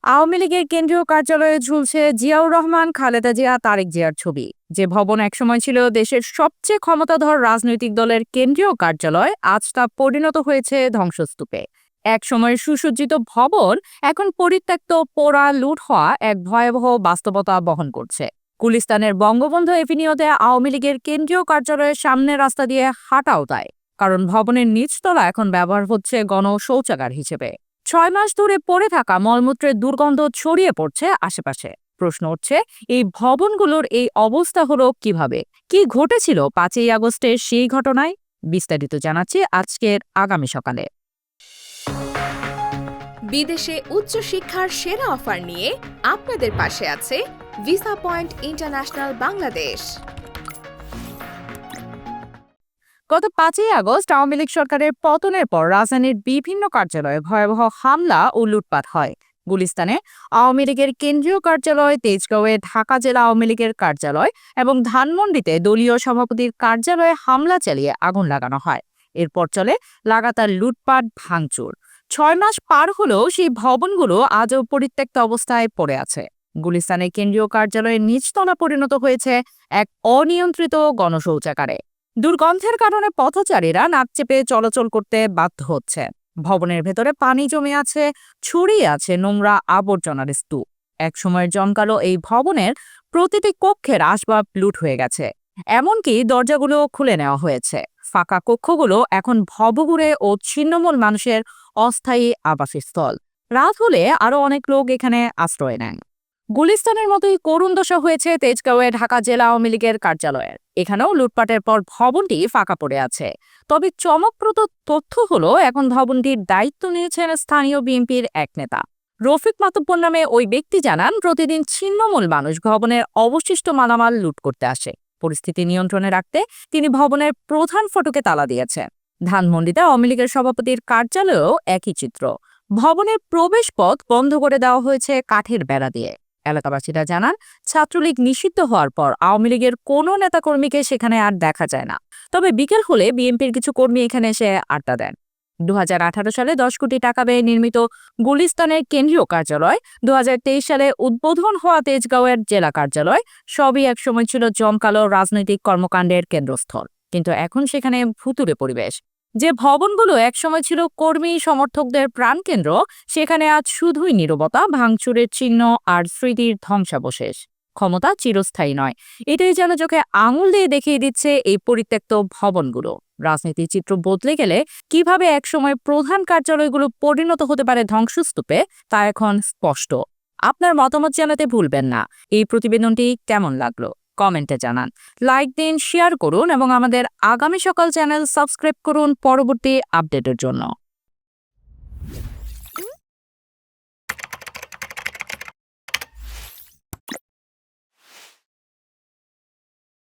আওয়ামী লীগের কেন্দ্রীয় কার্যালয়ে ঝুলছে জিয়াউর রহমান, খালেদা জিয়া, তারেক জিয়ার ছবি। যে ভবন একসময় ছিল দেশের সবচেয়ে ক্ষমতাধর রাজনৈতিক দলের কেন্দ্রীয় কার্যালয়, আজ তা পরিণত হয়েছে ধ্বংসস্তূপে। একসময় সুসজ্জিত ভবন এখন পরিত্যক্ত, পোড়া, লুট হওয়া এক ভয়াবহ বাস্তবতা বহন করছে। গুলিস্তানের বঙ্গবন্ধু এভিনিউতে আওয়ামী লীগের কেন্দ্রীয় কার্যালয়ের সামনের রাস্তা দিয়ে হাঁটাও তাই, কারণ ভবনের নিচতলা এখন ব্যবহার হচ্ছে গণশৌচাগার হিসেবে। 6 মাস ধরে পড়ে থাকা মলমূত্রের দুর্গন্ধ ছড়িয়ে পড়ছে আশেপাশে। প্রশ্ন উঠছে, এই ভবনগুলোর এই অবস্থা হলো কিভাবে? কি ঘটেছিল 5ই আগস্টের সেই ঘটনায়? বিস্তারিত জানাচ্ছি আজকের আগামী সকালে। বিদেশে উচ্চশিক্ষার সেরা অফার নিয়ে আপনাদের পাশে আছে ভিসা পয়েন্ট ইন্টারন্যাশনাল বাংলাদেশ। গত 5ই আগস্ট আওয়ামী লীগ সরকারের পতনের পর রাজধানীর বিভিন্ন কার্যালয়ে ভয়াবহ হামলা ও লুটপাট হয়। গুলিস্তানে আওয়ামী লীগের কেন্দ্রীয় কার্যালয়, তেজগাঁওয়ে ঢাকা জেলা আওয়ামী লীগের কার্যালয় এবং ধানমন্ডিতে দলীয় সভাপতির কার্যালয়ে হামলা চালিয়ে আগুন লাগানো হয়। এরপর চলে লাগাতার লুটপাট, ভাঙচুর। 6 মাস পার হলেও সেই ভবনগুলো আজও পরিত্যক্ত অবস্থায় পড়ে আছে। গুলিস্তানের কেন্দ্রীয় কার্যালয়ের নিচতলা পরিণত হয়েছে এক অনিয়ন্ত্রিত গণশৌচাগারে। দুর্গন্ধের কারণে পথচারীরা নাক চেপে চলাচল করতে বাধ্য হচ্ছে। ভবনের ভেতরে পানি জমে আছে, ছড়িয়ে আছে নোংরা আবর্জনার স্তূপ। একসময়ের জমকালো এই ভবনের প্রতিটি কক্ষের আসবাব লুট হয়ে গেছে, এমনকি দরজাগুলো খুলে নেওয়া হয়েছে। ফাঁকা কক্ষগুলো এখন ভবঘুরে ও ছিন্নমূল মানুষের অস্থায়ী আবাসস্থল। রাত হলে আরো অনেক লোক এখানে আশ্রয় নেন। গুলিস্তানের মতোই করুণ দশা হয়েছে তেজগাঁওয়ে ঢাকা জেলা আওয়ামী লীগের কার্যালয়ের। এখানেও লুটপাটের পর ভবনটি ফাঁকা পড়ে আছে। তবে চমকপ্রদ তথ্য হলো, এখন ভবনটির দায়িত্ব নিয়েছেন স্থানীয় বিএনপির এক নেতা। রফিক মাতুব্বর নামে ওই ব্যক্তি জানান, প্রতিদিন ছিন্নমূল মানুষ ভবনের অবশিষ্ট মালামাল লুট করতে আসে। পরিস্থিতি নিয়ন্ত্রণে রাখতে তিনি ভবনের প্রধান ফটকে তালা দিয়েছেন। ধানমন্ডিতে আওয়ামী লীগের সভাপতির কার্যালয়েও একই চিত্র। ভবনের প্রবেশ পথ বন্ধ করে দেওয়া হয়েছে কাঠের বেড়া দিয়ে। এলাকাবাসীরা জানান, ছাত্রলীগ নিষিদ্ধ হওয়ার পর আওয়ামী লীগের কোনো নেতাকর্মীকে সেখানে আর দেখা যায় না। তবে বিকেল হলে বিএনপির কিছু কর্মী এখানে এসে আড্ডা দেন। 2018 সালে 10 কোটি টাকা ব্যয়ে নির্মিত গুলিস্তানের কেন্দ্রীয় কার্যালয়, 2023 সালে উদ্বোধন হওয়া তেজগাঁওয়ের জেলা কার্যালয়, সবই একসময় ছিল জমকালো রাজনৈতিক কর্মকাণ্ডের কেন্দ্রস্থল। কিন্তু এখন সেখানে ভুতুড়ে পরিবেশ। যে ভবনগুলো একসময় ছিল কর্মী সমর্থকদের প্রাণকেন্দ্র, সেখানে আজ শুধুই নীরবতা, ভাঙচুরের চিহ্ন আর স্মৃতির ধ্বংসাবশেষ। ক্ষমতা চিরস্থায়ী নয়, এটাই যেন চোখে আঙুল দিয়ে দেখিয়ে দিচ্ছে এই পরিত্যক্ত ভবনগুলো। রাজনীতির চিত্র বদলে গেলে কিভাবে একসময় প্রধান কার্যালয়গুলো পরিণত হতে পারে ধ্বংসস্তূপে, তা এখন স্পষ্ট। আপনার মতামত জানাতে ভুলবেন না। এই প্রতিবেদনটি কেমন লাগলো কমেন্টে জানান। লাইক দিন, শেয়ার করুন এবং আমাদের আগামী সকাল চ্যানেল সাবস্ক্রাইব করুন পরবর্তী আপডেটের জন্য।